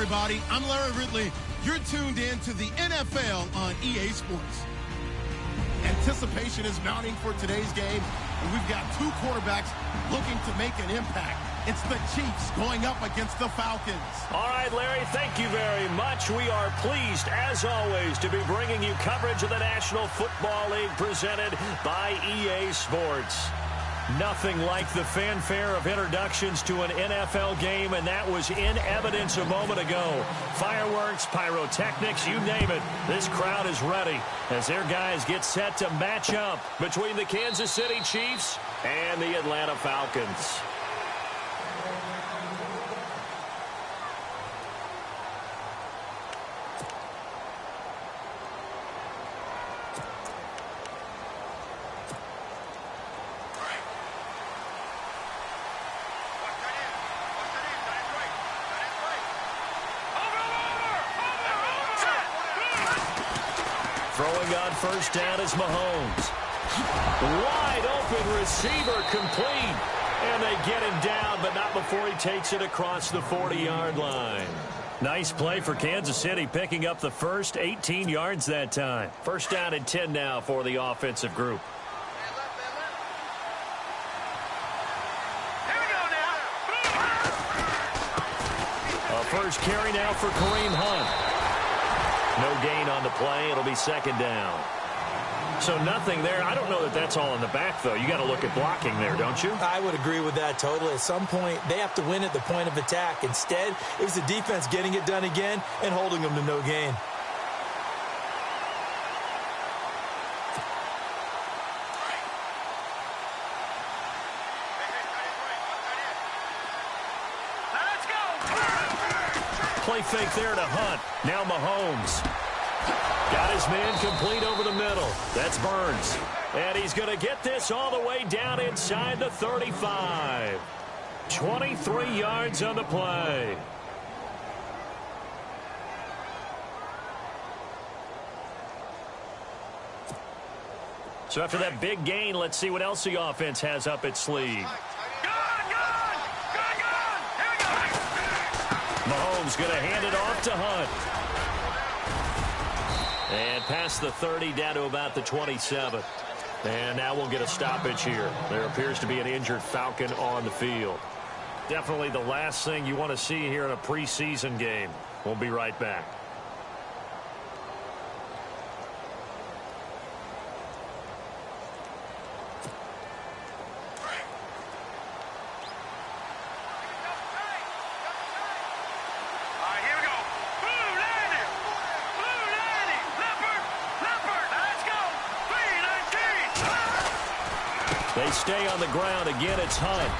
everybody. I'm Larry Ridley. You're tuned in to the NFL on EA Sports. Anticipation is mounting for today's game, and we've got two quarterbacks looking to make an impact. It's the Chiefs going up against the Falcons. All right, Larry, thank you very much. We are pleased, as always, to be bringing you coverage of the National Football League presented by EA Sports. Nothing like the fanfare of introductions to an NFL game, and that was in evidence a moment ago. Fireworks, pyrotechnics, you name it. This crowd is ready as their guys get set to match up between the Kansas City Chiefs and the Atlanta Falcons. Throwing on first down is Mahomes. Wide open receiver complete. And they get him down, but not before he takes it across the 40-yard line. Nice play for Kansas City, picking up the first 18 yards that time. First down and 10 now for the offensive group. A first carry now for Kareem Hunt. No gain on the play. It'll be second down. So nothing there. I don't know that that's all in the back, though. You got to look at blocking there, don't you? I would agree with that totally. At some point, they have to win at the point of attack. Instead, it was the defense getting it done again and holding them to no gain. Play fake there to Hunt. Now Mahomes. Got his man complete over the middle. That's Burns. And he's going to get this all the way down inside the 35. 23 yards on the play. So after that big gain, let's see what else the offense has up its sleeve. Mahomes going to hand it off to Hunt. And past the 30 down to about the 27. And now we'll get a stoppage here. There appears to be an injured Falcon on the field. Definitely the last thing you want to see here in a preseason game. We'll be right back. They stay on the ground. Again, it's Hunt.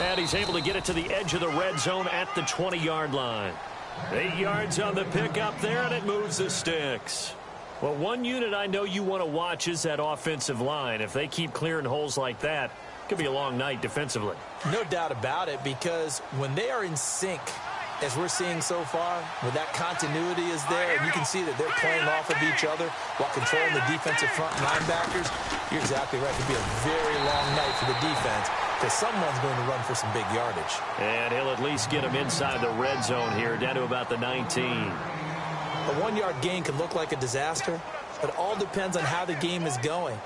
And he's able to get it to the edge of the red zone at the 20-yard line. 8 yards on the pickup there, and it moves the sticks. Well, one unit I know you want to watch is that offensive line. If they keep clearing holes like that, it could be a long night defensively. No doubt about it, because when they are in sync, as we're seeing so far, where that continuity is there, and you can see that they're playing off of each other while controlling the defensive front linebackers, you're exactly right. It could be a very long night for the defense because someone's going to run for some big yardage. And he'll at least get him inside the red zone here, down to about the 19. A one-yard gain can look like a disaster, but it all depends on how the game is going.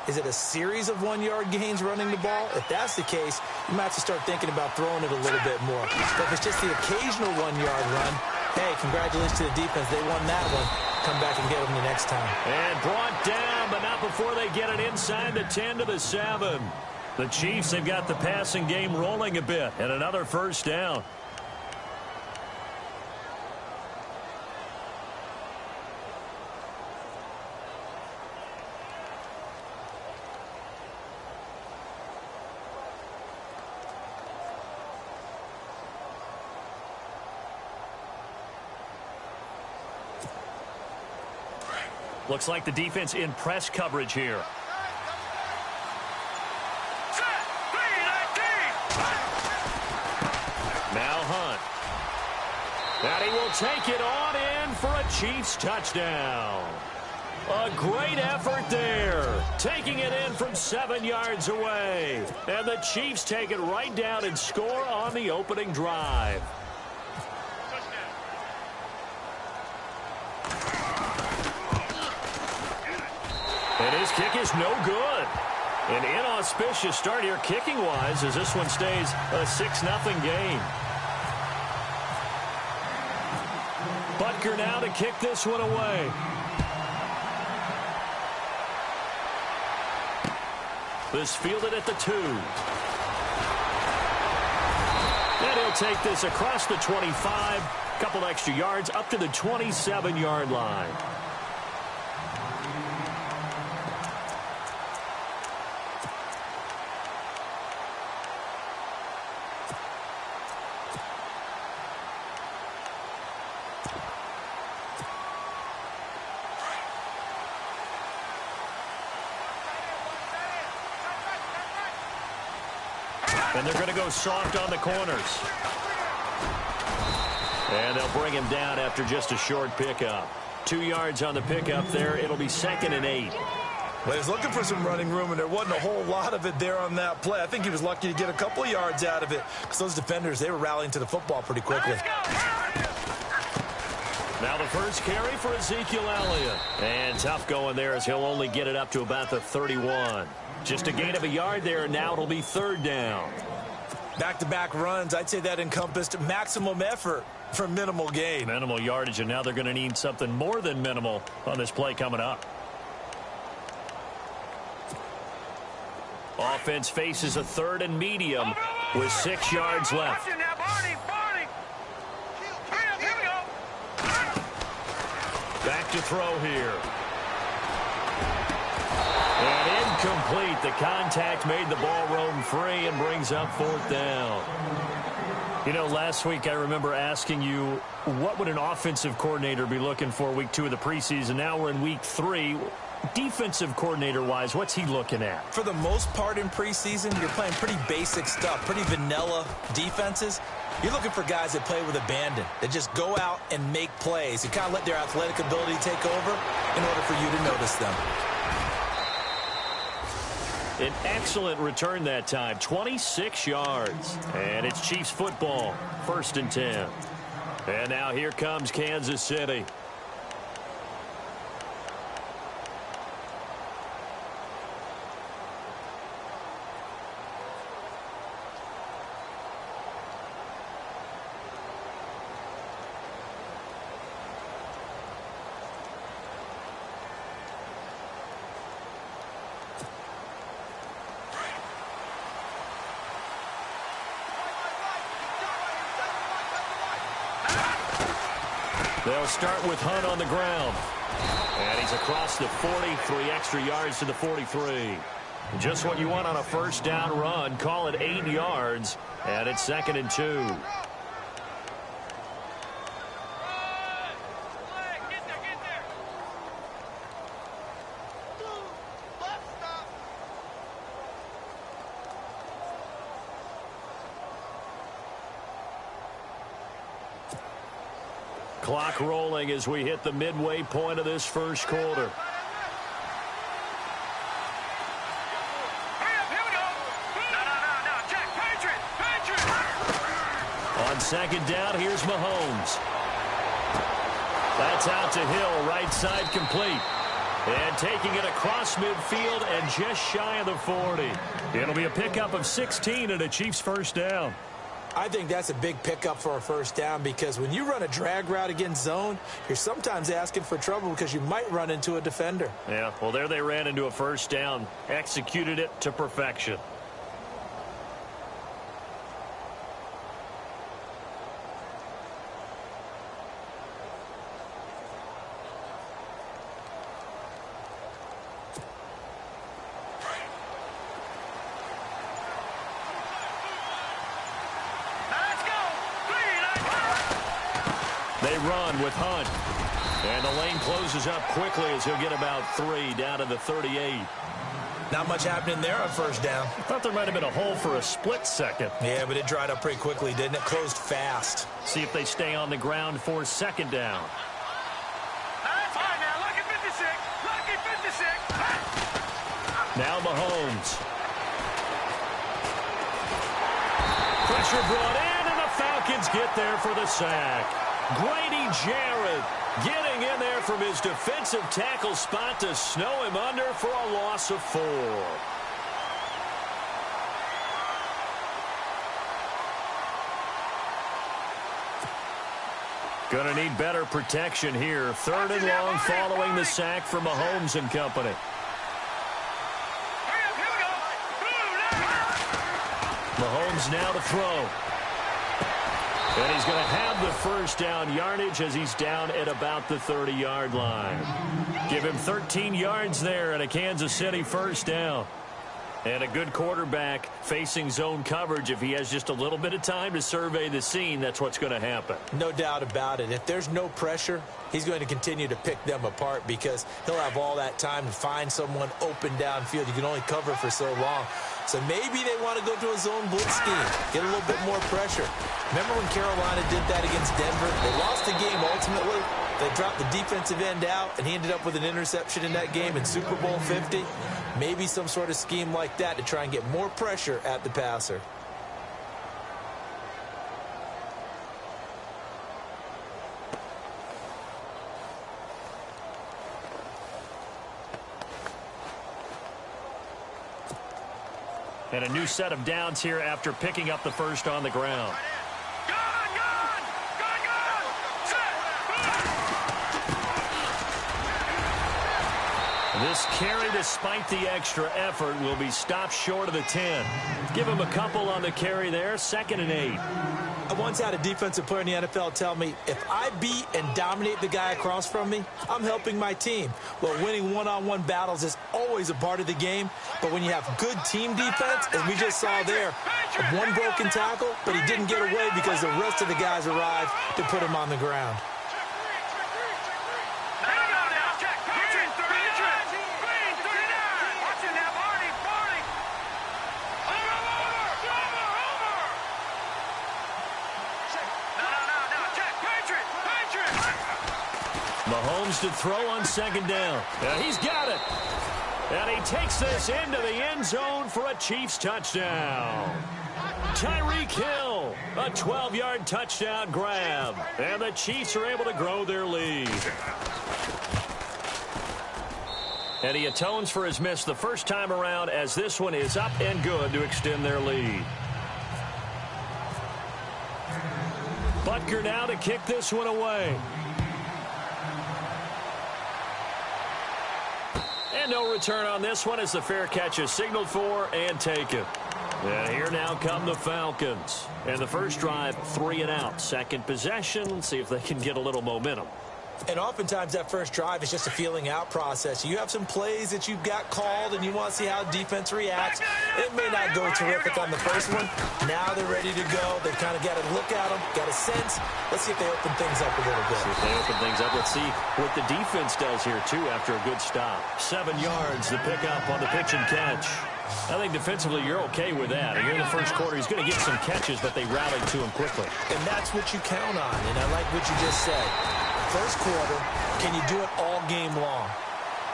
Is it a series of one-yard gains running the ball? If that's the case, you might have to start thinking about throwing it a little bit more. But if it's just the occasional one-yard run, hey, congratulations to the defense. They won that one. Come back and get them the next time. And brought down, but not before they get it inside the 10 to the 7. The Chiefs have got the passing game rolling a bit, and another first down. Looks like the defense in press coverage here. Now Hunt. And he will take it on in for a Chiefs touchdown. A great effort there taking it in from 7 yards away. And the Chiefs take it right down and score on the opening drive. And his kick is no good. An inauspicious start here kicking-wise as this one stays a 6-0 game. Butker now to kick this one away. This fielded at the 2. And he'll take this across the 25, a couple extra yards up to the 27-yard line. And they're going to go soft on the corners. And they'll bring him down after just a short pickup. 2 yards on the pickup there. It'll be 2nd and 8. Well, he was looking for some running room, and there wasn't a whole lot of it there on that play. I think he was lucky to get a couple of yards out of it because those defenders, they were rallying to the football pretty quickly. Now the first carry for Ezekiel Elliott. And tough going there as he'll only get it up to about the 31. Just a gain of a yard there, and now it'll be 3rd down. Back-to-back runs, I'd say that encompassed maximum effort for minimal gain. Minimal yardage, and now they're going to need something more than minimal on this play coming up. Offense faces a 3rd and medium with 6 yards left. Back to throw here. And incomplete. The contact made the ball roam free and brings up 4th down. You know, last week I remember asking you, what would an offensive coordinator be looking for week 2 of the preseason? Now we're in week 3. Defensive coordinator-wise, what's he looking at? For the most part in preseason, you're playing pretty basic stuff, pretty vanilla defenses. You're looking for guys that play with abandon, that just go out and make plays. You kind of let their athletic ability take over in order for you to notice them. An excellent return that time, 26 yards. And it's Chiefs football, 1st and 10. And now here comes Kansas City. They'll start with Hunt on the ground. And he's across the 40, 3 extra yards to the 43. Just what you want on a 1st down run. Call it 8 yards, and it's 2nd and 2. Clock rolling as we hit the midway point of this 1st quarter. On 2nd down, here's Mahomes. That's out to Hill, right side complete. And taking it across midfield and just shy of the 40. It'll be a pickup of 16 and a Chiefs 1st down. I think that's a big pickup for a 1st down because when you run a drag route against zone, you're sometimes asking for trouble because you might run into a defender. Yeah, well, there they ran into a 1st down, executed it to perfection. They run with Hunt. And the lane closes up quickly as he'll get about 3 down to the 38. Not much happening there on 1st down. I thought there might have been a hole for a split second. Yeah, but it dried up pretty quickly, didn't it? Closed fast. See if they stay on the ground for 2nd down. That's fine now. Lucky 56. Lucky 56. Now Mahomes. Pressure brought in, and the Falcons get there for the sack. Grady Jarrett getting in there from his defensive tackle spot to snow him under for a loss of 4. Going to need better protection here. 3rd and long following the sack from Mahomes and company. Mahomes now to throw. And he's going to have the first down yardage as he's down at about the 30-yard line. Give him 13 yards there and a Kansas City first down. And a good quarterback facing zone coverage. If he has just a little bit of time to survey the scene, that's what's going to happen. No doubt about it. If there's no pressure, he's going to continue to pick them apart because he'll have all that time to find someone open downfield. You can only cover for so long. So maybe they want to go to a zone blitz scheme, get a little bit more pressure. Remember when Carolina did that against Denver? They lost the game ultimately. They dropped the defensive end out, and he ended up with an interception in that game in Super Bowl 50. Maybe some sort of scheme like that to try and get more pressure at the passer. And a new set of downs here after picking up the first on the ground. This carry, despite the extra effort, will be stopped short of the 10. Give him a couple on the carry there. 2nd and 8. I once had a defensive player in the NFL tell me, if I beat and dominate the guy across from me, I'm helping my team. Well, winning one-on-one battles is always a part of the game, but when you have good team defense, as we just saw there, one broken tackle, but he didn't get away because the rest of the guys arrived to put him on the ground. Mahomes to throw on 2nd down. And he's got it. And he takes this into the end zone for a Chiefs touchdown. Tyreek Hill, a 12-yard touchdown grab. And the Chiefs are able to grow their lead. And he atones for his miss the first time around as this one is up and good to extend their lead. Butker now to kick this one away. And no return on this one as the fair catch is signaled for and taken. And here now come the Falcons. And the first drive, 3 and out. Second possession, see if they can get a little momentum. And oftentimes that first drive is just a feeling out process. You have some plays that you've got called and you want to see how defense reacts. It may not go terrific on the first one. Now they're ready to go. They've kind of got to look at them, got a sense. Let's see if they open things up a little bit. See if they open things up. Let's see what the defense does here, too, after a good stop. 7 yards, the pickup on the pitch and catch. I think defensively you're okay with that. Here in the first quarter, he's going to get some catches, but they rallied to him quickly. And that's what you count on, and I like what you just said. First quarter, can you do it all game long?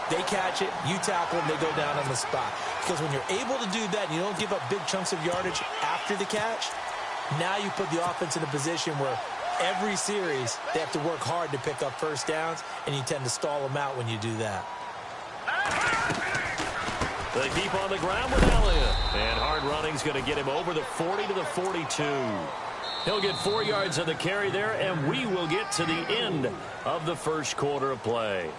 They catch it, you tackle them, they go down on the spot. Because when you're able to do that and you don't give up big chunks of yardage after the catch, now you put the offense in a position where every series they have to work hard to pick up first downs, and you tend to stall them out when you do that. They keep on the ground with Elliott. And hard running's going to get him over the 40 to the 42. He'll get 4 yards on the carry there, and we will get to the end of the first quarter of play.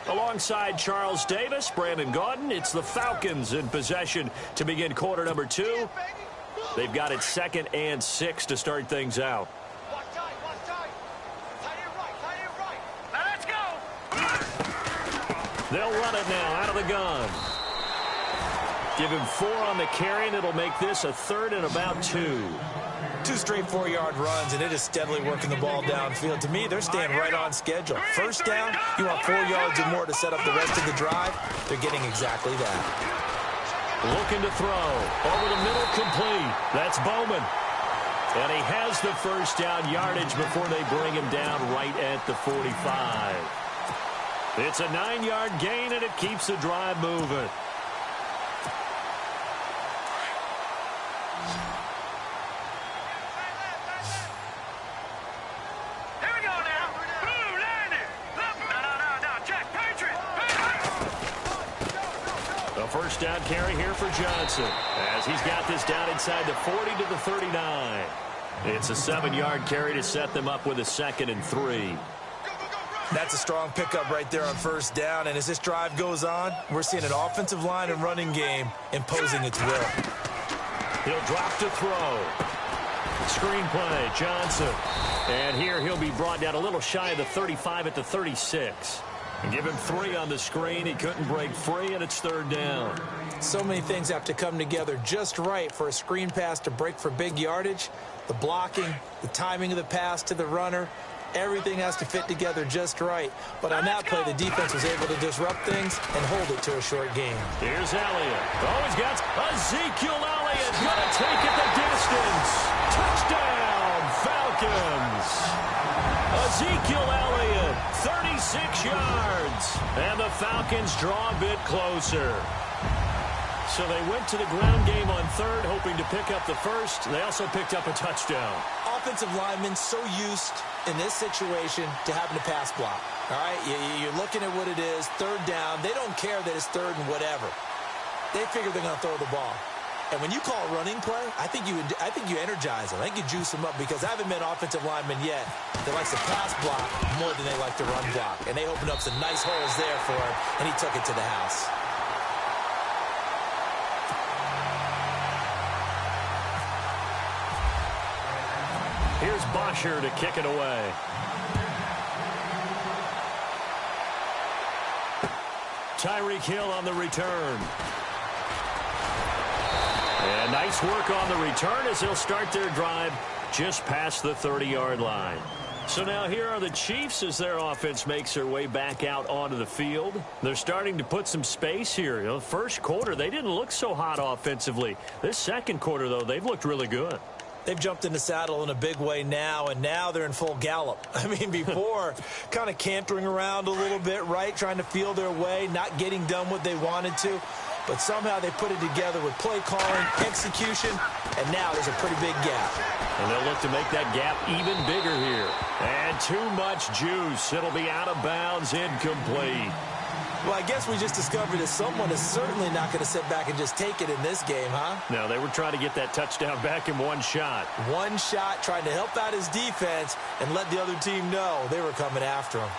Alongside Charles Davis, Brandon Gaudin, it's the Falcons in possession to begin quarter number 2. They've got it 2nd and 6 to start things out. They'll run it now out of the gun. Give him 4 on the carry, and it'll make this a 3rd and about 2. 2 straight 4-yard runs, and it is steadily working the ball downfield. To me, they're staying right on schedule. First down, you want 4 yards or more to set up the rest of the drive. They're getting exactly that. Looking to throw. Over the middle, complete. That's Bowman. And he has the first down yardage before they bring him down right at the 45. It's a 9-yard gain, and it keeps the drive moving. A first down carry here for Johnson as he's got this down inside the 40 to the 39. It's a 7-yard carry to set them up with a 2nd and 3. That's a strong pickup right there on first down. And as this drive goes on, we're seeing an offensive line and running game imposing its will. He'll drop to throw. Screen play, Johnson. And here he'll be brought down a little shy of the 35 at the 36. And give him 3 on the screen. He couldn't break free, and it's 3rd down. So many things have to come together just right for a screen pass to break for big yardage. The blocking, the timing of the pass to the runner, everything has to fit together just right. But on that play, the defense was able to disrupt things and hold it to a short game. Here's Elliott. Oh, he's got Ezekiel Elliott going to take it the distance. Touchdown, Falcons. Ezekiel Elliott, 36 yards. And the Falcons draw a bit closer. So they went to the ground game on 3rd, hoping to pick up the first. They also picked up a touchdown. Offensive linemen so used in this situation to having to pass block. All right, you're looking at what it is, 3rd down. They don't care that it's 3rd and whatever. They figure they're going to throw the ball. And when you call a running play, I think you energize them. I think you juice them up because I haven't met offensive linemen yet that likes to pass block more than they like to run block. And they opened up some nice holes there for him, and he took it to the house. Here's Bosher to kick it away. Tyreek Hill on the return. And nice work on the return as they'll start their drive just past the 30-yard line. So now here are the Chiefs as their offense makes their way back out onto the field. They're starting to put some space here. You know, first quarter, they didn't look so hot offensively. This second quarter, though, they've looked really good. They've jumped in the saddle in a big way now, and now they're in full gallop. I mean, before, kind of cantering around a little bit, right, trying to feel their way, not getting done what they wanted to. But somehow they put it together with play calling, execution, and now there's a pretty big gap. And they'll look to make that gap even bigger here. And too much juice. It'll be out of bounds, incomplete. Well, I guess we just discovered that someone is certainly not going to sit back and just take it in this game, huh? No, they were trying to get that touchdown back in one shot. One shot, trying to help out his defense and let the other team know they were coming after him.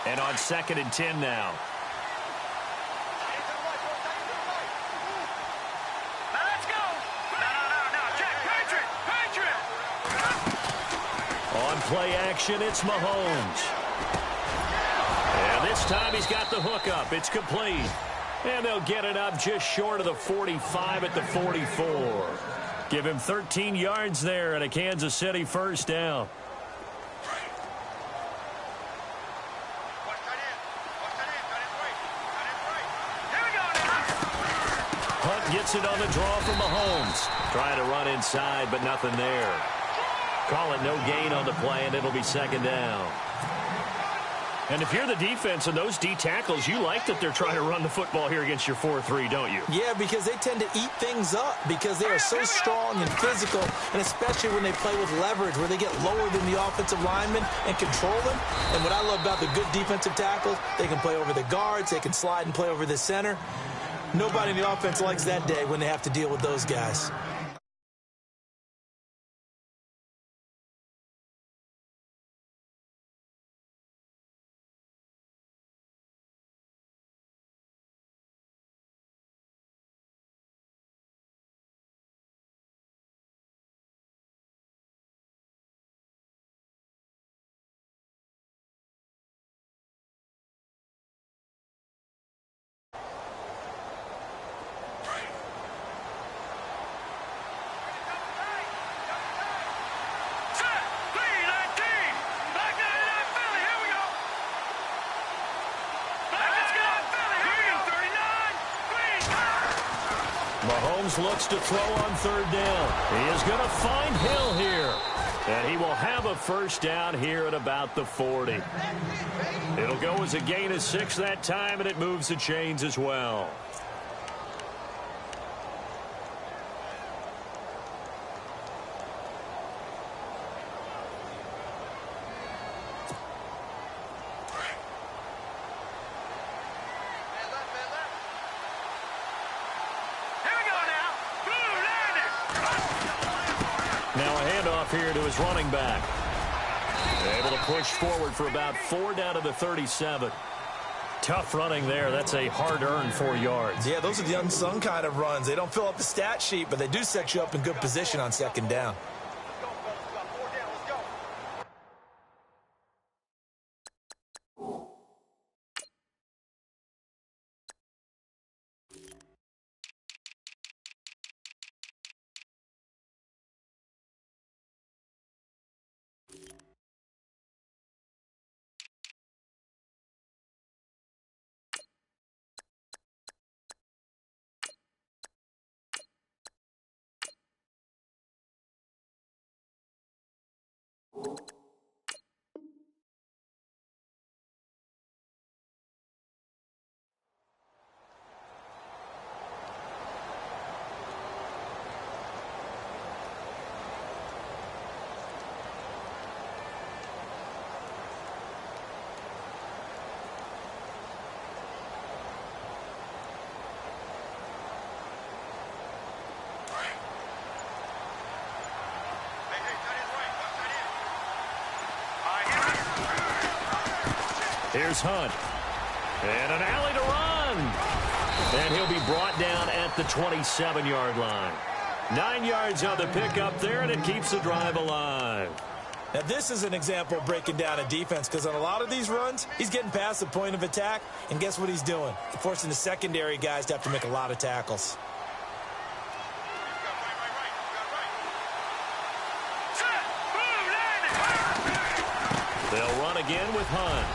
And on 2nd and 10 now. On play action, it's Mahomes. And this time he's got the hook up. It's complete. And they'll get it up just short of the 45 at the 44. Give him 13 yards there and a Kansas City first down. Hunt gets it on the draw from Mahomes. Trying to run inside, but nothing there. Call it no gain on the play, and it'll be 2nd down. And if you're the defense and those D tackles, you like that they're trying to run the football here against your 4-3, don't you? Yeah, because they tend to eat things up because they are so strong and physical, and especially when they play with leverage where they get lower than the offensive linemen and control them. And what I love about the good defensive tackles, they can play over the guards, they can slide and play over the center. Nobody in the offense likes that day when they have to deal with those guys. Mahomes looks to throw on 3rd down. He is going to find Hill here. And he will have a first down here at about the 40. It'll go as a gain of 6 that time, and it moves the chains as well. handoff here to his running back. Able to push forward for about 4 down to the 37. Tough running there. That's a hard-earned 4 yards. Yeah, those are the unsung kind of runs. They don't fill up the stat sheet, but they do set you up in good position on second down. Here's Hunt. And an alley to run. And he'll be brought down at the 27-yard line. 9 yards on the pickup there, and it keeps the drive alive. Now, this is an example of breaking down a defense, because on a lot of these runs, he's getting past the point of attack, and guess what he's doing? Forcing the secondary guys to have to make a lot of tackles. They'll run again with Hunt.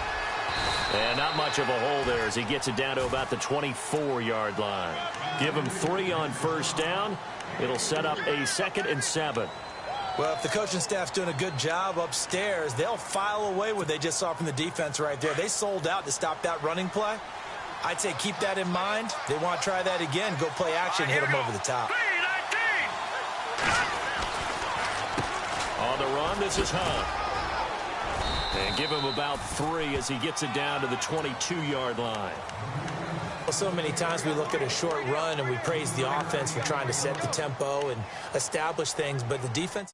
And not much of a hole there as he gets it down to about the 24-yard line. Give him 3 on first down. It'll set up a 2nd and 7. Well, if the coaching staff's doing a good job upstairs, they'll file away what they just saw from the defense right there. They sold out to stop that running play. I'd say keep that in mind. They want to try that again. Go play action, hit them over the top. On the run, this is Hunt. And give him about 3 as he gets it down to the 22-yard line. Well, so many times we look at a short run and we praise the offense for trying to set the tempo and establish things, but the defense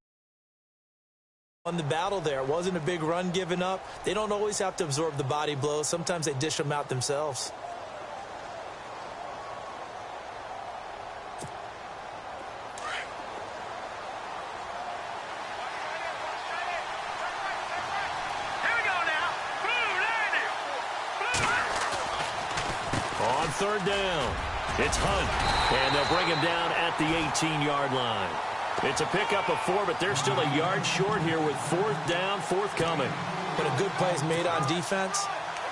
won the battle there. It wasn't a big run given up. They don't always have to absorb the body blows. Sometimes they dish them out themselves. On third down, it's Hunt, and they'll bring him down at the 18-yard line. It's a pickup of 4, but they're still a yard short here with 4th down, forthcoming. When a good play is made on defense,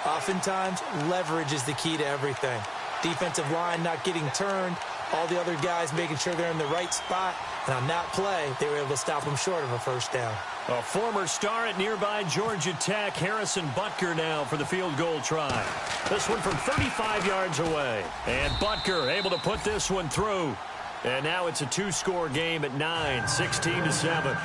oftentimes leverage is the key to everything. Defensive line not getting turned, all the other guys making sure they're in the right spot, and on that play, they were able to stop them short of a first down. A former star at nearby Georgia Tech, Harrison Butker now for the field goal try. This one from 35 yards away. And Butker able to put this one through. And now it's a 2-score game at 9, 16-7.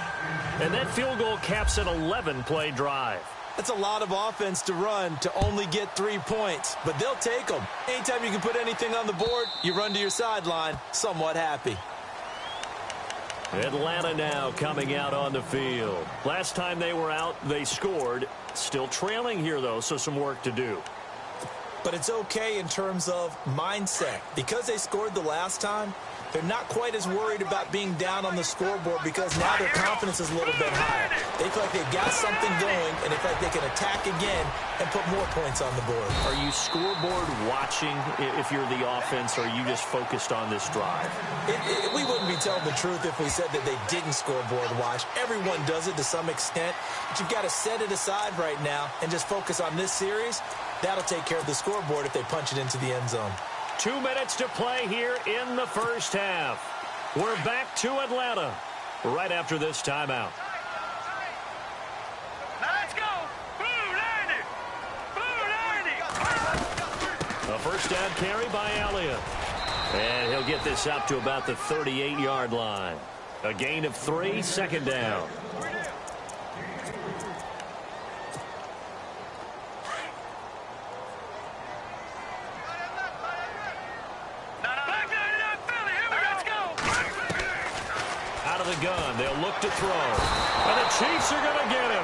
And that field goal caps an 11-play drive. That's a lot of offense to run to only get 3 points, but they'll take them. Anytime you can put anything on the board, you run to your sideline, somewhat happy. Atlanta now coming out on the field. Last time they were out, they scored. Still trailing here, though, so some work to do. But it's okay in terms of mindset. Because they scored the last time, they're not quite as worried about being down on the scoreboard because now their confidence is a little bit higher. They feel like they've got something going, and they feel like they can attack again and put more points on the board. Are you scoreboard watching if you're the offense, or are you just focused on this drive? We wouldn't be telling the truth if we said that they didn't scoreboard watch. Everyone does it to some extent, but you've got to set it aside right now and just focus on this series. That'll take care of the scoreboard if they punch it into the end zone. 2 minutes to play here in the first half. We're back to Atlanta right after this timeout. Let's go! A first down carry by Elliott. And he'll get this up to about the 38-yard line. A gain of 3, 2nd down. the gun. They'll look to throw. And the Chiefs are going to get him.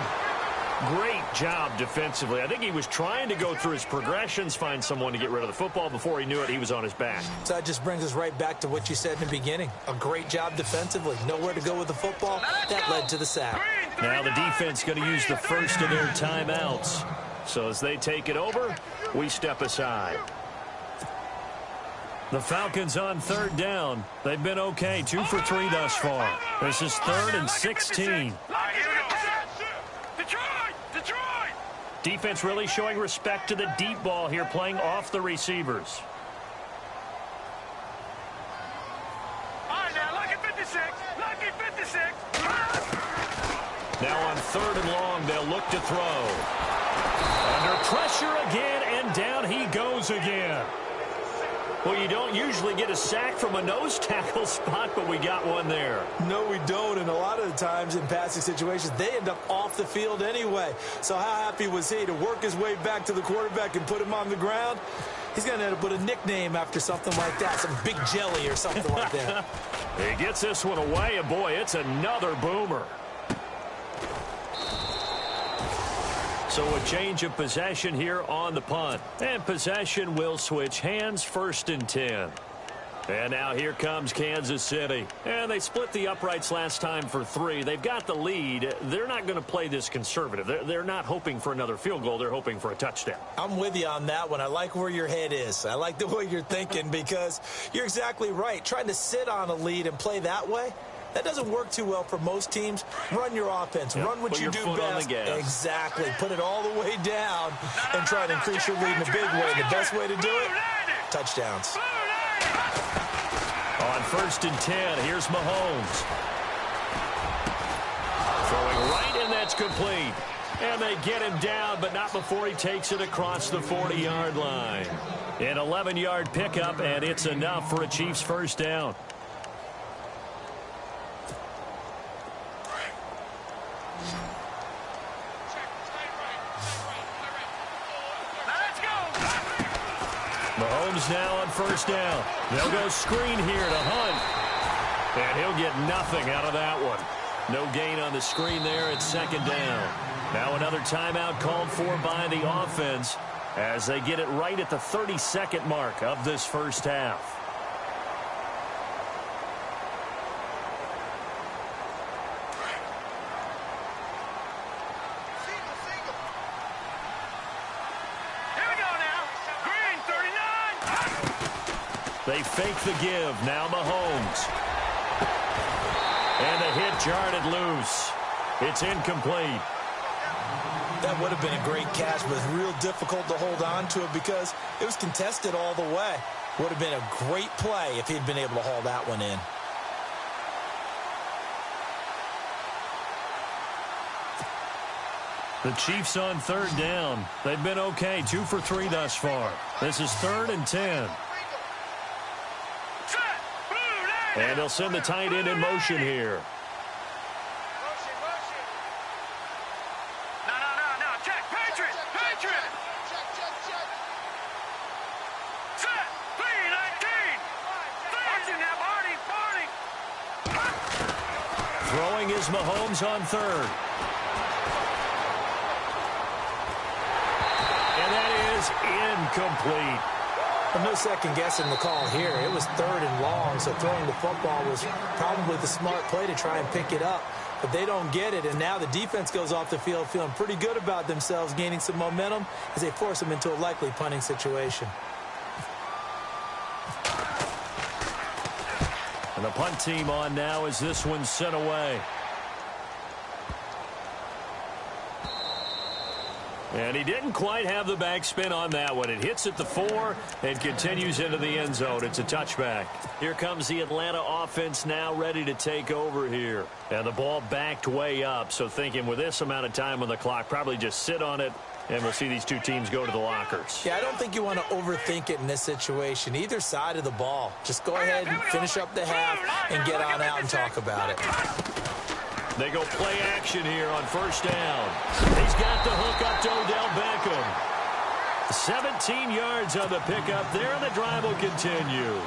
Great job defensively. I think he was trying to go through his progressions, find someone to get rid of the football. Before he knew it, he was on his back. So that just brings us right back to what you said in the beginning. A great job defensively. Nowhere to go with the football. That led to the sack. Now the defense going to use the first of their timeouts. So as they take it over, we step aside. The Falcons on third down. They've been okay, 2 for 3 thus far. This is 3rd and 16. Defense really showing respect to the deep ball here, playing off the receivers. All right, now, lucky 56. Lucky 56. Now on 3rd and long, they'll look to throw. Under pressure again, and down he goes again. Well, you don't usually get a sack from a nose tackle spot, but we got one there. No, we don't, and a lot of the times in passing situations, they end up off the field anyway. So how happy was he to work his way back to the quarterback and put him on the ground? He's going to end up with a nickname after something like that, some Big Jelly or something like that. He gets this one away, and boy, it's another boomer. So a change of possession here on the punt. And possession will switch hands, 1st and 10. And now here comes Kansas City. And they split the uprights last time for 3. They've got the lead. They're not going to play this conservative. They're not hoping for another field goal. They're hoping for a touchdown. I'm with you on that one. I like where your head is. I like the way you're thinking because you're exactly right. Trying to sit on a lead and play that way, that doesn't work too well for most teams. Run your offense. Yep. Run what you do best. Exactly. Put it all the way down and try to increase your lead in a big way. The best way to do it, touchdowns. On 1st and 10, here's Mahomes. Throwing right, and that's complete. And they get him down, but not before he takes it across the 40-yard line. An 11-yard pickup, and it's enough for a Chiefs first down. Mahomes now on 1st down. They'll go screen here to Hunt. And he'll get nothing out of that one. No gain on the screen there. It's 2nd down. Now another timeout called for by the offense as they get it right at the 32nd mark of this first half. They fake the give. Now Mahomes. And the hit jarred it loose. It's incomplete. That would have been a great catch, but it's real difficult to hold on to it because it was contested all the way. Would have been a great play if he'd been able to haul that one in. The Chiefs on 3rd down. They've been okay, 2 for 3 thus far. This is 3rd and 10. And they'll send the tight end in motion here. No. Check. Patriot. Set. P19. Watching now, Barney. Throwing is Mahomes on 3rd. And that is incomplete. Well, no second guessing the call here. It was 3rd and long, so throwing the football was probably the smart play to try and pick it up. But they don't get it, and now the defense goes off the field feeling pretty good about themselves, gaining some momentum as they force them into a likely punting situation. And the punt team on now as this one's sent away. And he didn't quite have the backspin on that one. It hits at the 4 and continues into the end zone. It's a touchback. Here comes the Atlanta offense now ready to take over here. And the ball backed way up. So thinking with this amount of time on the clock, probably just sit on it, and we'll see these two teams go to the lockers. Yeah, I don't think you want to overthink it in this situation. Either side of the ball. Just go ahead and finish up the half and get on out and talk about it. They go play action here on 1st down. He's got the hook up to Odell Beckham. 17 yards on the pickup there, and the drive will continue.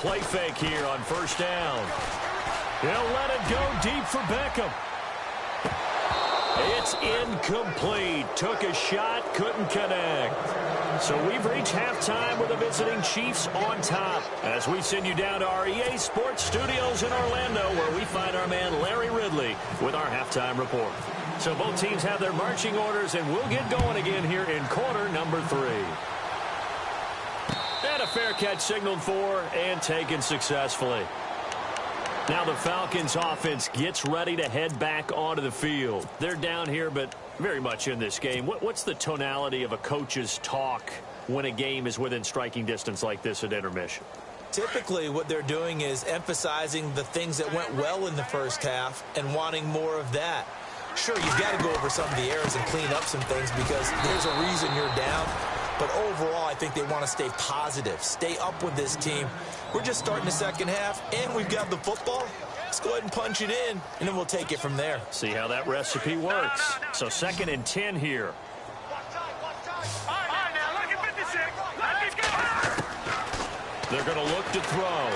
play fake here on first down. He'll let it go deep for Beckham. It's incomplete. Took a shot, couldn't connect. So we've reached halftime with the visiting Chiefs on top as we send you down to our EA Sports Studios in Orlando, where we find our man Larry Ridley with our halftime report. So both teams have their marching orders, and we'll get going again here in quarter number 3. And a fair catch signaled for and taken successfully. Now the Falcons offense gets ready to head back onto the field. They're down here, but very much in this game. What's the tonality of a coach's talk when a game is within striking distance like this at intermission? Typically, what they're doing is emphasizing the things that went well in the first half and wanting more of that. Sure, you've got to go over some of the errors and clean up some things because there's a reason you're down. But overall, I think they want to stay positive, stay up with this team. We're just starting the second half, and we've got the football. Let's go ahead and punch it in, and then we'll take it from there. See how that recipe works. So 2nd and 10 here. All right, now, look at 56. They're going to look to throw.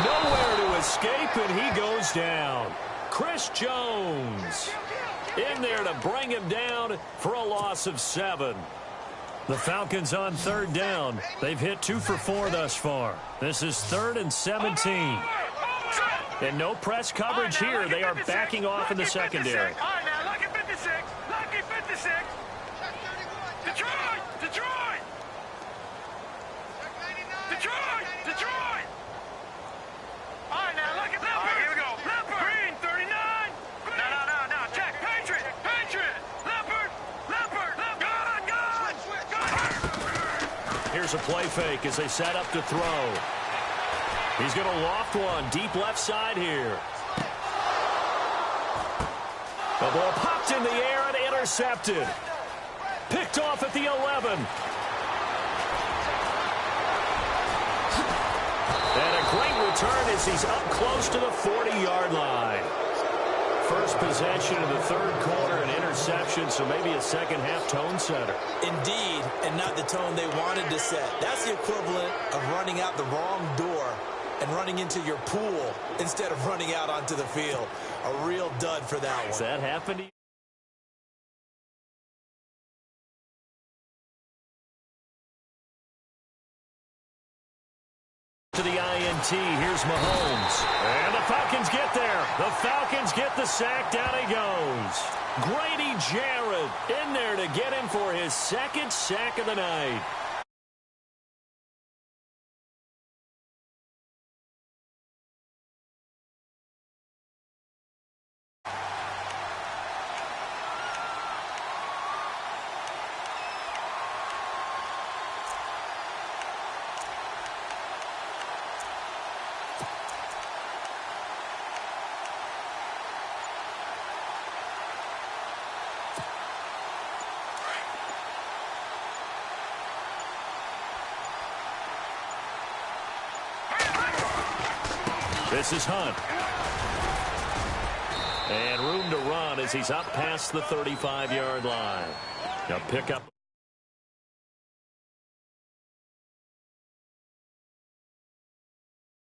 Nowhere to escape, and he goes down. Chris Jones in there to bring him down for a loss of 7. The Falcons on 3rd down. They've hit 2 for 4 thus far. This is 3rd and 17. And no press coverage here. They are backing off in the secondary. All right, now, look at 56. Lucky 56. Detroit! Detroit! Detroit! Detroit! All right, now, look at Leopard. All right, here we go. Leopard. Green, 39. No. Check. Patriot. Patriot. Leopard. Leopard. Gun. Here's a play fake as they set up to throw. He's going to loft one deep left side here. The ball popped in the air and intercepted. Picked off at the 11. And a great return as he's up close to the 40-yard line. First possession of the 3rd quarter, an interception, so maybe a second-half tone setter. Indeed, and not the tone they wanted to set. That's the equivalent of running out the wrong door and running into your pool instead of running out onto the field. A real dud for that one. Does that happen to you? To the INT, here's Mahomes. And the Falcons get there. The Falcons get the sack. Down he goes. Grady Jarrett in there to get him for his 2nd sack of the night. This is Hunt. And room to run as he's up past the 35-yard line. Now pick up.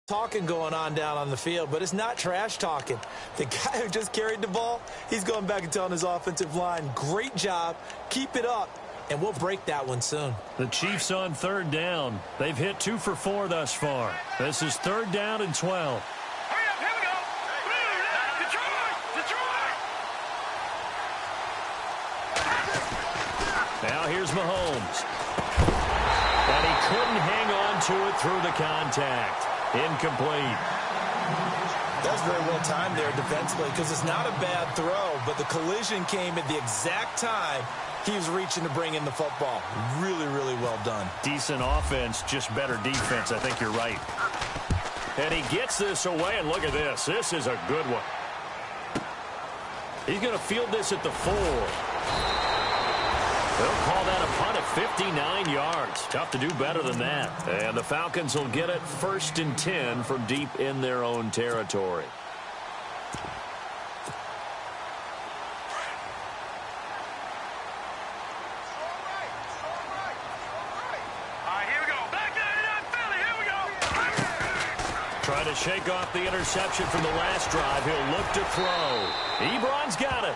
Talking going on down on the field, but it's not trash talking. The guy who just carried the ball, he's going back and telling his offensive line, great job, keep it up, and we'll break that one soon. The Chiefs on 3rd down. They've hit 2 for 4 thus far. This is 3rd down and 12. Hurry up, here we go. Detroit! Detroit! Now here's Mahomes. And he couldn't hang on to it through the contact. Incomplete. That was very well timed there defensively because it's not a bad throw, but the collision came at the exact time he was reaching to bring in the football. Really, really well done. Decent offense, just better defense. I think you're right. And he gets this away, and look at this. This is a good one. He's going to field this at the 4. They'll call that a punt of 59 yards. Tough to do better than that. And the Falcons will get it 1st and 10 from deep in their own territory. All right, here we go. Back there in Philly, here we go. shake off the interception from the last drive. He'll look to throw. Ebron's got it.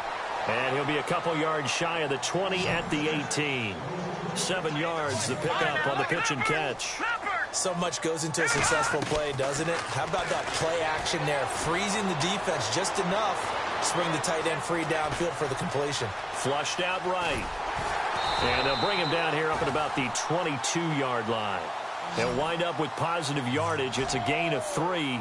And he'll be a couple yards shy of the 20 at the 18. 7 yards, the pickup on the pitch and catch. So much goes into a successful play, doesn't it? How about that play action there? Freezing the defense just enough to swing the tight end free downfield for the completion. Flushed out right. And they'll bring him down here up at about the 22-yard line. They'll wind up with positive yardage. It's a gain of 3,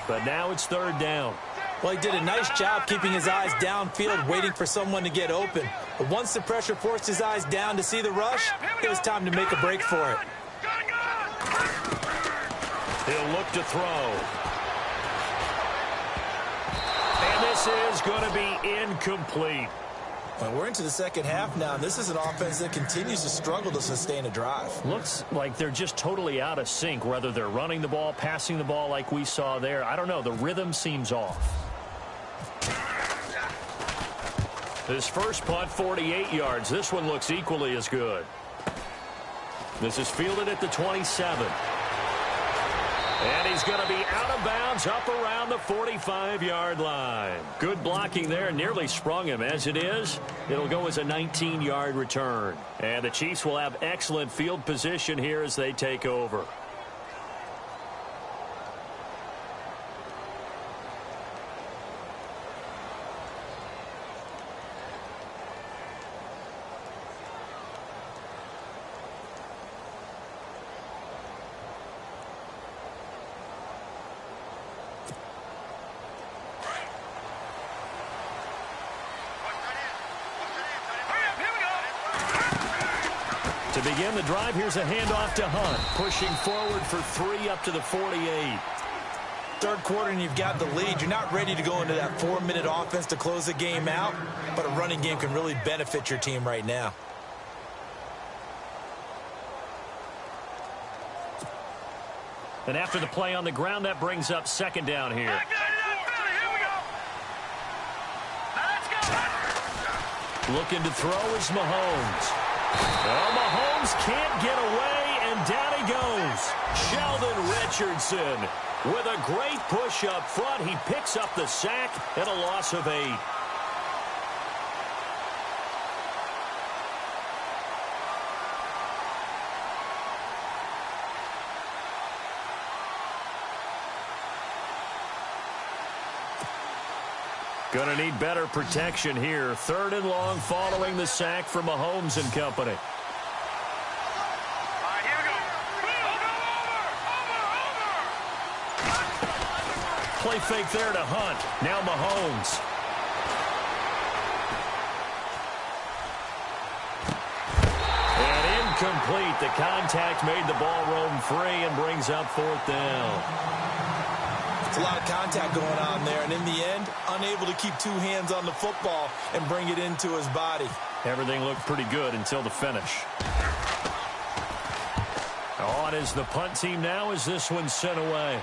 but now it's 3rd down. Well, he did a nice job keeping his eyes downfield, waiting for someone to get open. But once the pressure forced his eyes down to see the rush, it was time to make a break for it. He'll look to throw. And this is going to be incomplete. Well, we're into the second half now, and this is an offense that continues to struggle to sustain a drive. Looks like they're just totally out of sync, whether they're running the ball, passing the ball like we saw there. I don't know. The rhythm seems off. His first punt, 48 yards. This one looks equally as good. This is fielded at the 27. And he's going to be out of bounds up around the 45-yard line. Good blocking there. Nearly sprung him. As it is, it'll go as a 19-yard return. And the Chiefs will have excellent field position here as they take over. To begin the drive, here's a handoff to Hunt. Pushing forward for 3 up to the 48. Third quarter and you've got the lead. You're not ready to go into that 4-minute offense to close the game out, but a running game can really benefit your team right now. And after the play on the ground, that brings up 2nd down here. Looking to throw is Mahomes. Well, Mahomes can't get away, and down he goes. Sheldon Richardson with a great push up front. He picks up the sack and a loss of 8. Going to need better protection here. 3rd and long following the sack from Mahomes and company. All right, here we go. Over. Play fake there to Hunt. Now Mahomes. And incomplete. The contact made the ball roam free and brings up 4th down. It's a lot of contact going on there, and in the end, unable to keep 2 hands on the football and bring it into his body. Everything looked pretty good until the finish. On is the punt team now as this one's sent away.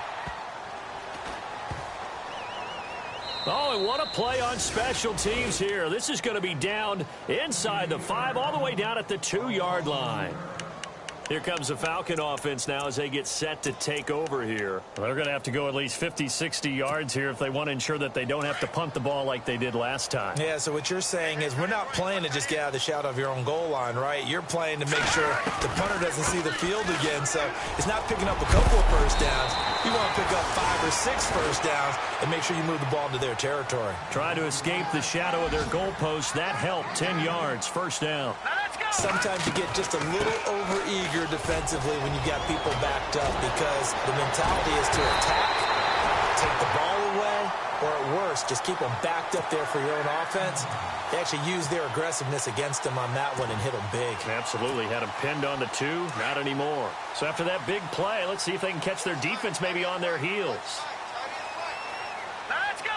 Oh, and what a play on special teams here. This is going to be down inside the 5, all the way down at the 2-yard line. Here comes the Falcon offense now as they get set to take over here. Well, they're going to have to go at least 50, 60 yards here if they want to ensure that they don't have to punt the ball like they did last time. Yeah, so what you're saying is we're not playing to just get out of the shadow of your own goal line, right? You're playing to make sure the punter doesn't see the field again. So it's not picking up a couple of first downs. You want to pick up 5 or 6 first downs and make sure you move the ball into their territory. Trying to escape the shadow of their goalpost. That helped. 10 yards, 1st down. Sometimes you get just a little over-eager defensively when you got people backed up because the mentality is to attack, take the ball away, or at worst, just keep them backed up there for your own offense. They actually used their aggressiveness against them on that one and hit them big. Absolutely. Had them pinned on the 2. Not anymore. So after that big play, let's see if they can catch their defense maybe on their heels. Let's go.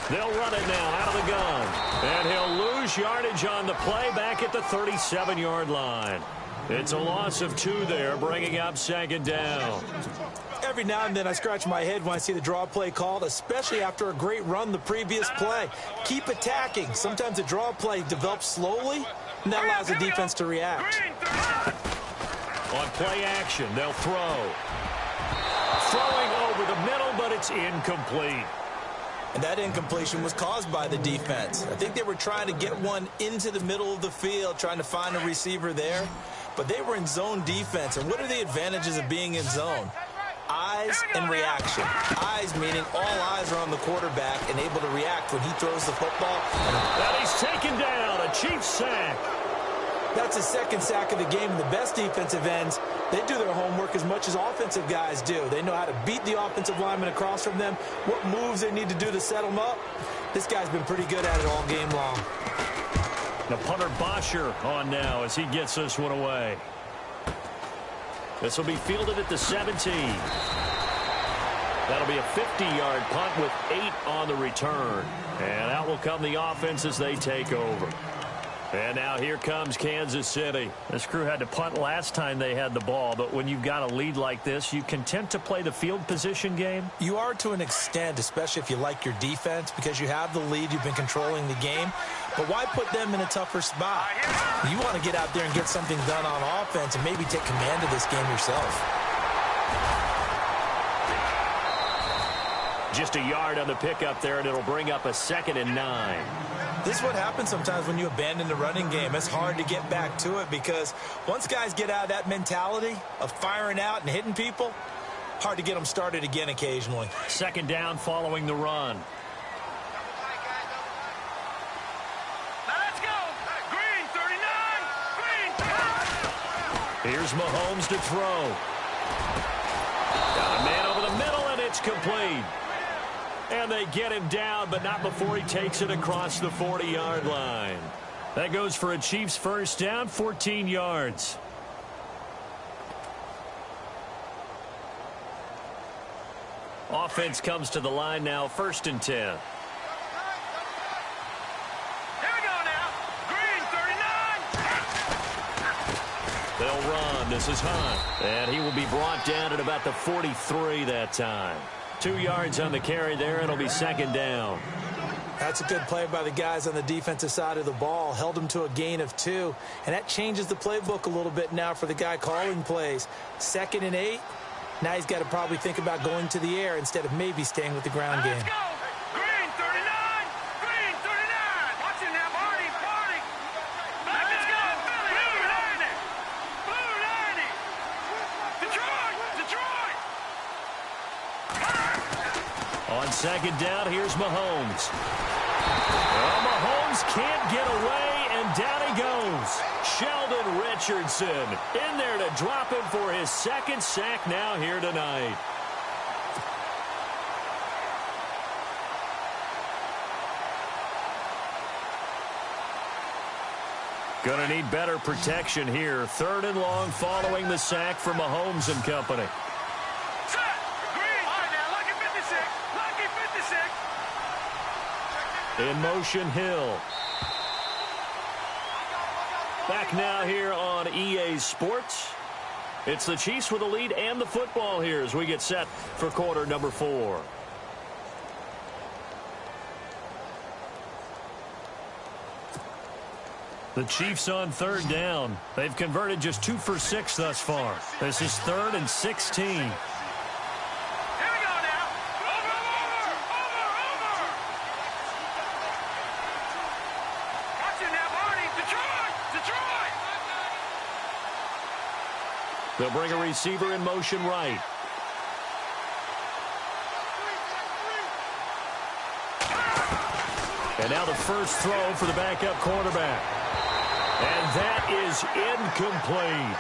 They'll run it now out of the gun. And he'll lose yardage on the play back at the 37-yard line. It's a loss of 2 there, bringing up 2nd down. Every now and then I scratch my head when I see the draw play called, especially after a great run the previous play. Keep attacking. Sometimes the draw play develops slowly, and that allows the defense to react. On play action, they'll throw. Throwing over It's incomplete. And that incompletion was caused by the defense. I think they were trying to get one into the middle of the field, trying to find a receiver there. But they were in zone defense. And what are the advantages of being in zone? Eyes and reaction. Eyes meaning all eyes are on the quarterback and able to react when he throws the football. And he's taken down. A Chiefs sack. That's his second sack of the game. And the best defensive ends, they do their homework as much as offensive guys do. They know how to beat the offensive lineman across from them, what moves they need to do to set them up. This guy's been pretty good at it all game long. The punter Bosher on now as he gets this one away. This will be fielded at the 17. That'll be a 50-yard punt with 8 on the return. And out will come the offense as they take over. And now here comes Kansas City. This crew had to punt last time they had the ball, but when you've got a lead like this, you content to play the field position game? You are to an extent, especially if you like your defense, because you have the lead, you've been controlling the game. But why put them in a tougher spot? You want to get out there and get something done on offense and maybe take command of this game yourself. Just a yard on the pickup there, and it'll bring up a 2nd and 9. This is what happens sometimes when you abandon the running game. It's hard to get back to it because once guys get out of that mentality of firing out and hitting people, hard to get them started again occasionally. 2nd down following the run. Now let's go. Green, 39. Green. Here's Mahomes to throw. Got a man over the middle, and it's complete. And they get him down, but not before he takes it across the 40-yard line. That goes for a Chiefs first down, 14 yards. Offense comes to the line now, 1st and 10. Here we go now. Green, 39. They'll run. This is Hunt. And he will be brought down at about the 43 that time. 2 yards on the carry there. It'll be 2nd down. That's a good play by the guys on the defensive side of the ball. Held him to a gain of 2. And that changes the playbook a little bit now for the guy calling plays. 2nd and 8. Now he's got to probably think about going to the air instead of maybe staying with the ground game. Let's go. Green, 39. Green, 39. Watch it now, Barney. Barney. Let's go. Blue 90. Blue 90. Detroit. Detroit. On 2nd down, here's Mahomes. Well, Mahomes can't get away, and down he goes. Sheldon Richardson in there to drop him for his 2nd sack now here tonight. Gonna need better protection here. 3rd and long following the sack for Mahomes and company. Set. Green. All right, now, lucky 56. Lucky 56. In motion, Hill. Back now here on EA Sports. It's the Chiefs with the lead and the football here as we get set for quarter number 4. The Chiefs on 3rd down. They've converted just 2 for 6 thus far. This is 3rd and 16. Here we go now. Over. Watch it now, Barney. Detroit. Detroit. They'll bring a receiver in motion right. And now the first throw for the backup quarterback. And that is incomplete.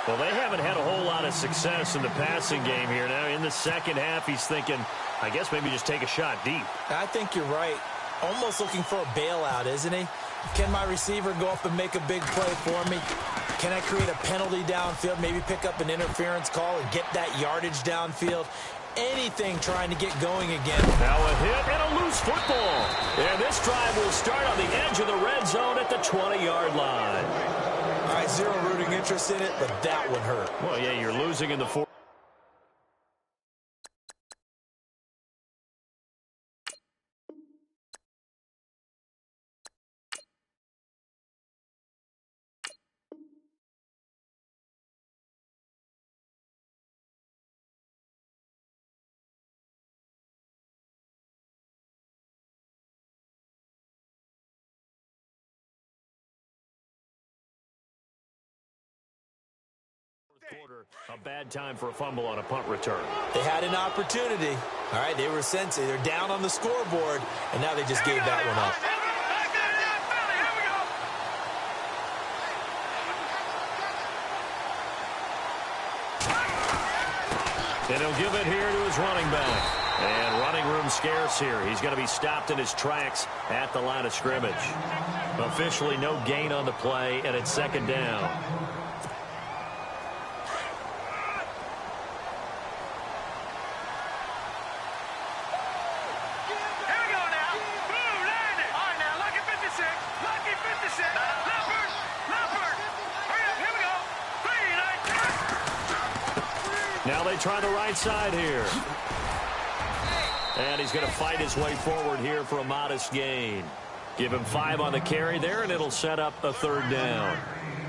Well, they haven't had a whole lot of success in the passing game here. Now, in the 2nd half, he's thinking, I guess maybe just take a shot deep. I think you're right. Almost looking for a bailout, isn't he? Can my receiver go up and make a big play for me? Can I create a penalty downfield, maybe pick up an interference call and get that yardage downfield? Anything trying to get going again. Now a hit and a loose football. And this drive will start on the edge of the red zone at the 20-yard line. All right, zero rooting interest in it, but that would hurt. Well, yeah, you're losing in the 4th. quarter, a bad time for a fumble on a punt return. They had an opportunity. All right, they were sensing. They're down on the scoreboard, and now they just gave that one up. And he'll give it here to his running back. And running room scarce here. He's going to be stopped in his tracks at the line of scrimmage. Officially no gain on the play, and it's second down. Now they try the right side here. And he's going to fight his way forward here for a modest gain. Give him 5 on the carry there, and it'll set up a third down.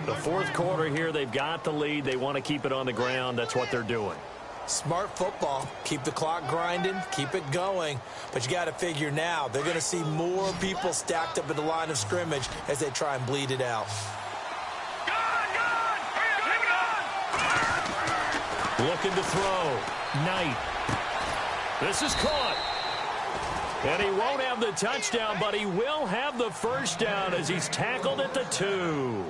The fourth quarter here, they've got the lead. They want to keep it on the ground. That's what they're doing. Smart football. Keep the clock grinding. Keep it going. But you got to figure now, they're going to see more people stacked up at the line of scrimmage as they try and bleed it out. Looking to throw. Knight. This is caught. And he won't have the touchdown, but he will have the first down as he's tackled at the 2.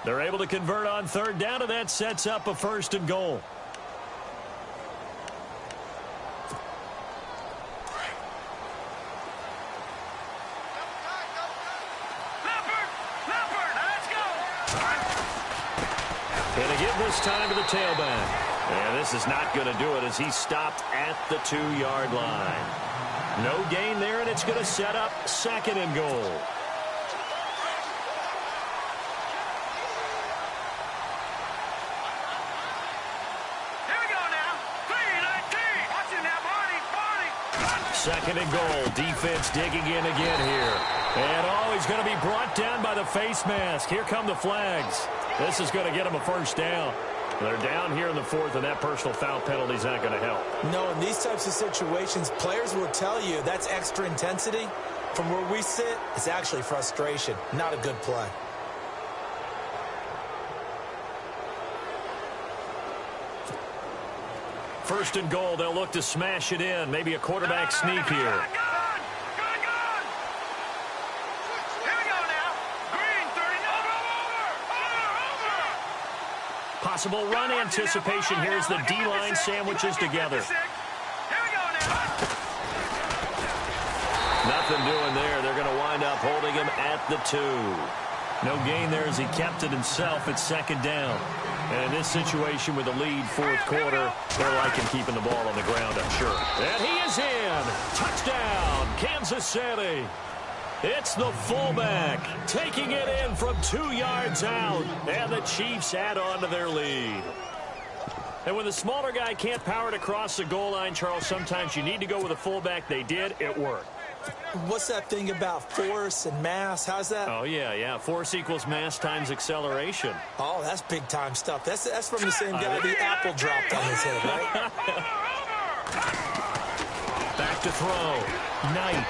They're able to convert on third down, and that sets up a first and goal. Going to give this time to the tailback. And this is not going to do it as he's stopped at the 2-yard line. No gain there, and it's going to set up second and goal. Here we go now. 3-19. Watch it now, Barney. Second and goal. Defense digging in again here. And he's going to be brought down by the face mask. Here come the flags. This is going to get him a first down. They're down here in the fourth, and that personal foul penalty is not going to help. No, in these types of situations, players will tell you that's extra intensity. From where we sit, it's actually frustration, not a good play. First and goal, they'll look to smash it in. Maybe a quarterback sneak here. Possible run anticipation. Here's the D-line sandwiches together. Nothing doing there. They're going to wind up holding him at the 2. No gain there as he kept it himself at second down. And in this situation with the lead fourth quarter, they're liking keeping the ball on the ground, I'm sure. And he is in. Touchdown, Kansas City. It's the fullback taking it in from 2 yards out, and the Chiefs add on to their lead. And when the smaller guy can't power it across the goal line, Charles, sometimes you need to go with a fullback. They did. It worked. What's that thing about force and mass? How's that? Oh, yeah. Force equals mass times acceleration. Oh, that's big-time stuff. That's from the same guy the apple dropped on his head, right? Back to throw. Knight.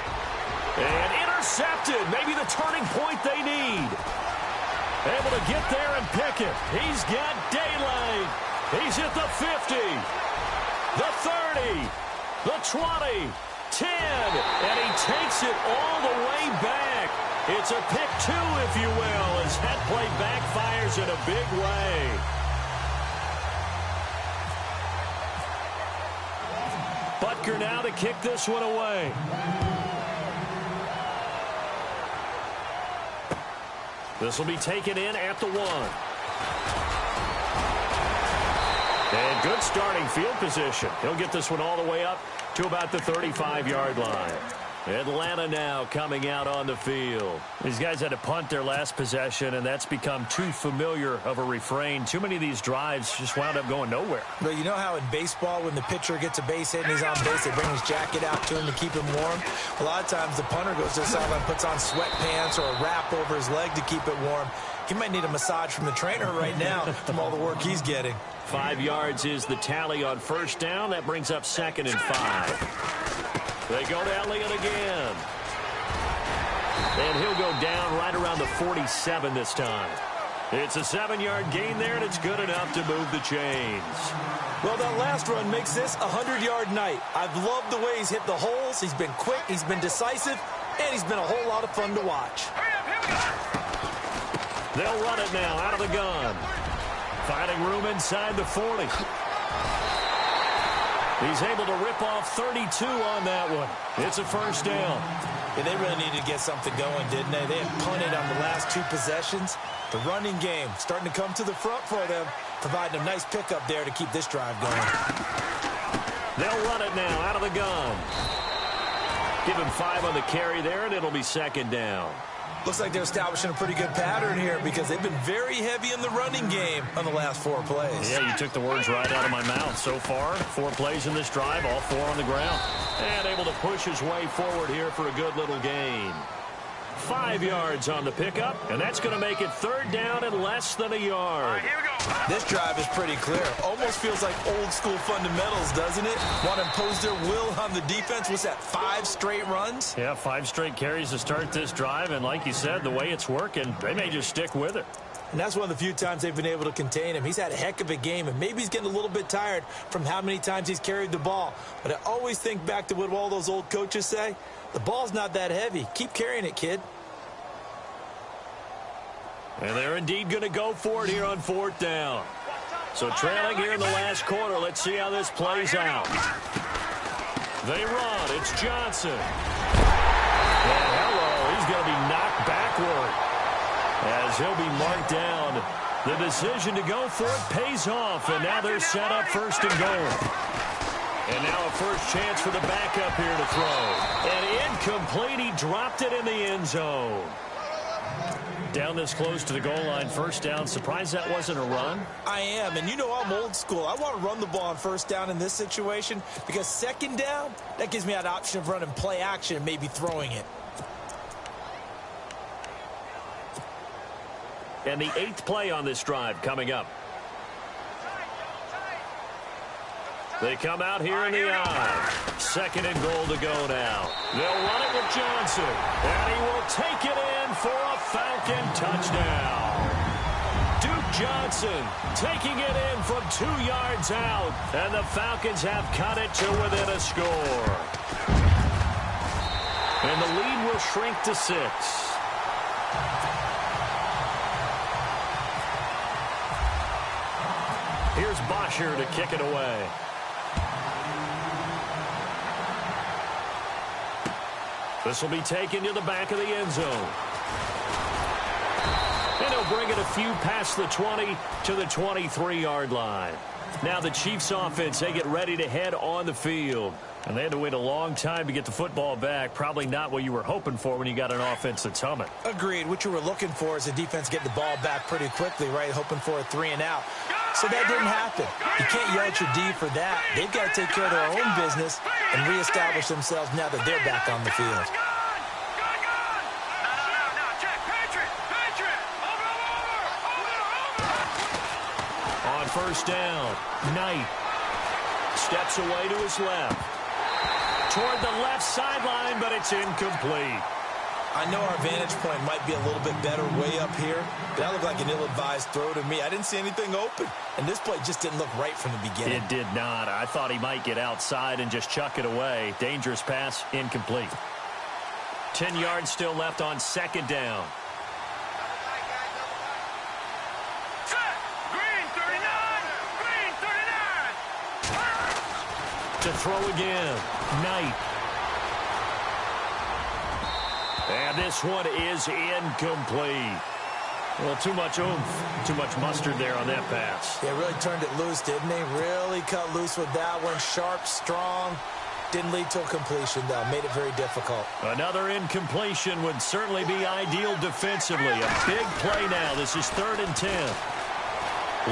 And intercepted. Maybe the turning point they need. Able to get there and pick it. He's got daylight. He's at the 50. The 30. The 20. 10. And he takes it all the way back. It's a pick 2, if you will, as that play backfires in a big way. Butker now to kick this one away. This will be taken in at the 1. And good starting field position. He'll get this one all the way up to about the 35-yard line. Atlanta now coming out on the field. These guys had to punt their last possession, and that's become too familiar of a refrain. Too many of these drives just wound up going nowhere. But you know how in baseball, when the pitcher gets a base hit and he's on base, they bring his jacket out to him to keep him warm? A lot of times the punter goes to the sideline, puts on sweatpants or a wrap over his leg to keep it warm. He might need a massage from the trainer right now from all the work he's getting. 5 yards is the tally on first down. That brings up second and 5. They go to Elliott again. And he'll go down right around the 47 this time. It's a 7-yard gain there, and it's good enough to move the chains. Well, that last run makes this a 100-yard night. I've loved the way he's hit the holes. He's been quick, he's been decisive, and he's been a whole lot of fun to watch. They'll run it now out of the gun. Finding room inside the 40. He's able to rip off 32 on that one. It's a first down. Yeah, they really needed to get something going, didn't they? They had punted on the last 2 possessions. The running game starting to come to the front for them, providing a nice pickup there to keep this drive going. They'll run it now out of the gun. Give him 5 on the carry there, and it'll be second down. Looks like they're establishing a pretty good pattern here because they've been very heavy in the running game on the last 4 plays. Yeah, you took the words right out of my mouth. So far, 4 plays in this drive, all 4 on the ground. And able to push his way forward here for a good little gain. 5 yards on the pickup, and that's going to make it third down and less than a yard. All right, here we go. This drive is pretty clear. Almost feels like old school fundamentals, doesn't it? Want to impose their will on the defense. What's that, 5 straight runs? Yeah, 5 straight carries to start this drive, and like you said, the way it's working, they may just stick with it. And that's one of the few times they've been able to contain him. He's had a heck of a game, and maybe he's getting a little bit tired from how many times he's carried the ball. But I always think back to what all those old coaches say. The ball's not that heavy. Keep carrying it, kid. And they're indeed going to go for it here on 4th down. So trailing here in the last quarter. Let's see how this plays out. They run. It's Johnson. And hello, he's going to be knocked backward as he'll be marked down. The decision to go for it pays off, and now they're set up 1st and goal. And now a first chance for the backup here to throw. And incomplete. He dropped it in the end zone. Down this close to the goal line, 1st down. Surprised that wasn't a run? I am, and you know I'm old school. I want to run the ball on 1st down in this situation because 2nd down, that gives me that option of running play action and maybe throwing it. And the 8th play on this drive coming up. They come out here in the I. 2nd and goal to go now. They'll run it with Johnson. And he will take it in for a Falcon touchdown. Duke Johnson taking it in from 2 yards out. And the Falcons have cut it to within a score. And the lead will shrink to 6. Here's Bosher to kick it away. This will be taken to the back of the end zone. And he'll bring it a few past the 20 to the 23-yard line. Now the Chiefs offense, they get ready to head on the field. And they had to wait a long time to get the football back. Probably not what you were hoping for when you got an offense that's humming. Agreed. What you were looking for is the defense getting the ball back pretty quickly, right? Hoping for a 3 and out. So that didn't happen. You can't yell at your D for that. They've got to take care of their own business and reestablish themselves now that they're back on the field. On 1st down, Knight steps away to his left. Toward the left sideline, but it's incomplete. I know our vantage point might be a little bit better way up here, but that looked like an ill-advised throw to me. I didn't see anything open, and this play just didn't look right from the beginning. It did not. I thought he might get outside and just chuck it away. Dangerous pass, incomplete. 10 yards still left on 2nd down. To throw again, Knight. And this one is incomplete. Well, too much oomph, too much mustard there on that pass. Yeah, really turned it loose, didn't he? Really cut loose with that one. Sharp, strong. Didn't lead to a completion, though. Made it very difficult. Another incompletion would certainly be ideal defensively. A big play now. This is 3rd and 10.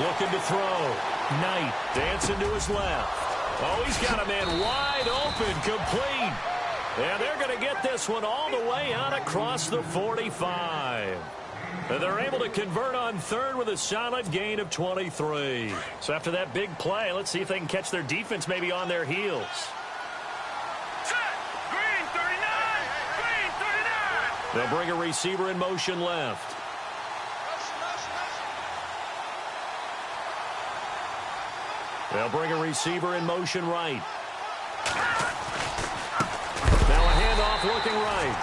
Looking to throw. Knight dancing to his left. Oh, he's got a man wide open, complete. And they're going to get this one all the way out across the 45. And they're able to convert on 3rd with a solid gain of 23. So after that big play, let's see if they can catch their defense maybe on their heels. Green 39! Green 39! They'll bring a receiver in motion left. They'll bring a receiver in motion right. Now a handoff looking right.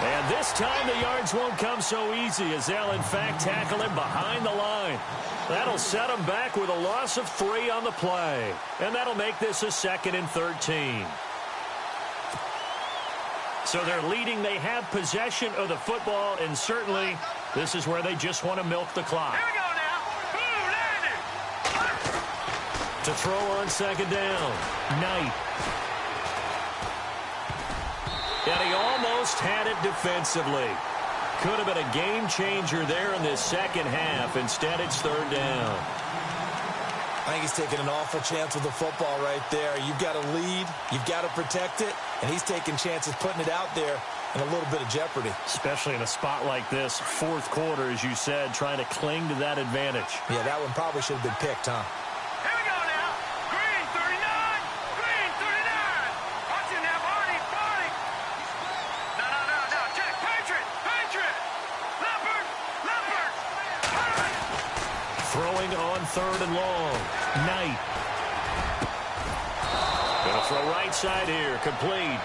And this time the yards won't come so easy as they'll, in fact, tackle him behind the line. That'll set him back with a loss of 3 on the play. And that'll make this a 2nd and 13. So they're leading. They have possession of the football, and certainly this is where they just want to milk the clock. Here we go now. Boom, landed. To throw on 2nd down. Knight. And he almost had it defensively. Could have been a game changer there in this second half. Instead, it's 3rd down. I think he's taking an awful chance with the football right there. You've got to lead, you've got to protect it, and he's taking chances putting it out there in a little bit of jeopardy. Especially in a spot like this, 4th quarter, as you said, trying to cling to that advantage. Yeah, that one probably should have been picked, huh? Here we go now. Green 39. Green 39. Watch it now, Barney. Barney. No. Check. Patriot. Patriot. Leopard. Leopard. Throwing on 3rd and long. Knight. Gonna throw right side here. Complete.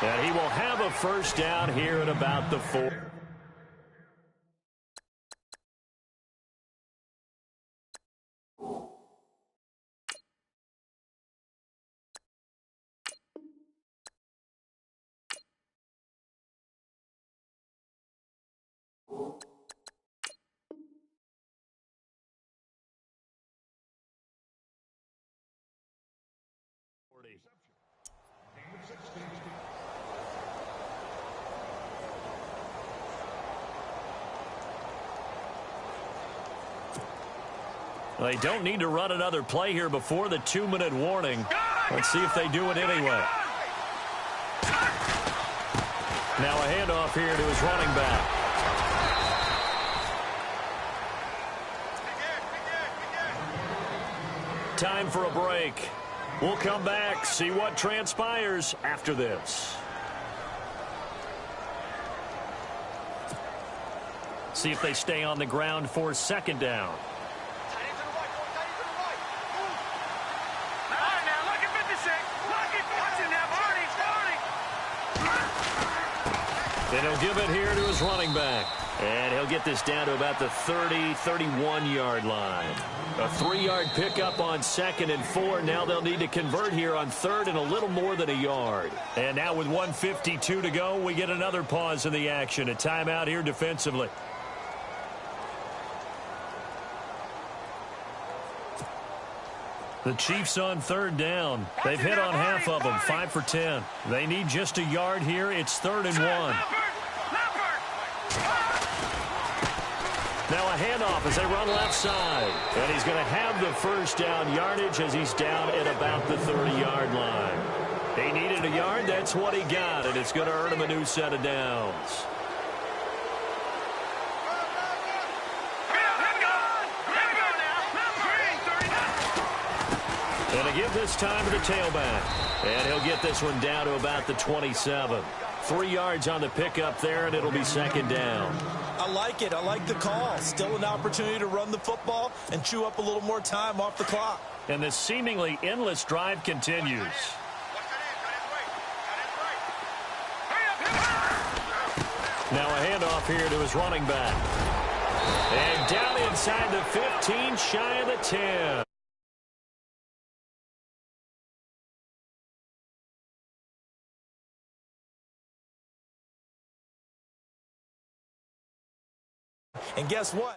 And he will have a 1st down here at about the 4. They don't need to run another play here before the 2-minute warning. Let's see if they do it anyway. Now a handoff here to his running back. Time for a break. We'll come back, see what transpires after this. See if they stay on the ground for 2nd down. And he'll give it here to his running back. And he'll get this down to about the 30, 31-yard line. A 3-yard pickup on 2nd and 4. Now they'll need to convert here on 3rd and a little more than a yard. And now with 1:52 to go, we get another pause in the action. A timeout here defensively. The Chiefs on 3rd down. They've hit on half of them, 5 for 10. They need just a yard here. It's 3rd and 1. Now a handoff as they run left side. And he's going to have the 1st down yardage as he's down at about the 30-yard line. He needed a yard. That's what he got, and it's going to earn him a new set of downs. And a give this time to the tailback. And he'll get this one down to about the 27. 3 yards on the pickup there, and it'll be 2nd down. I like it. I like the call. Still an opportunity to run the football and chew up a little more time off the clock. And this seemingly endless drive continues. Now a handoff here to his running back. And down inside the 15, shy of the 10. And guess what?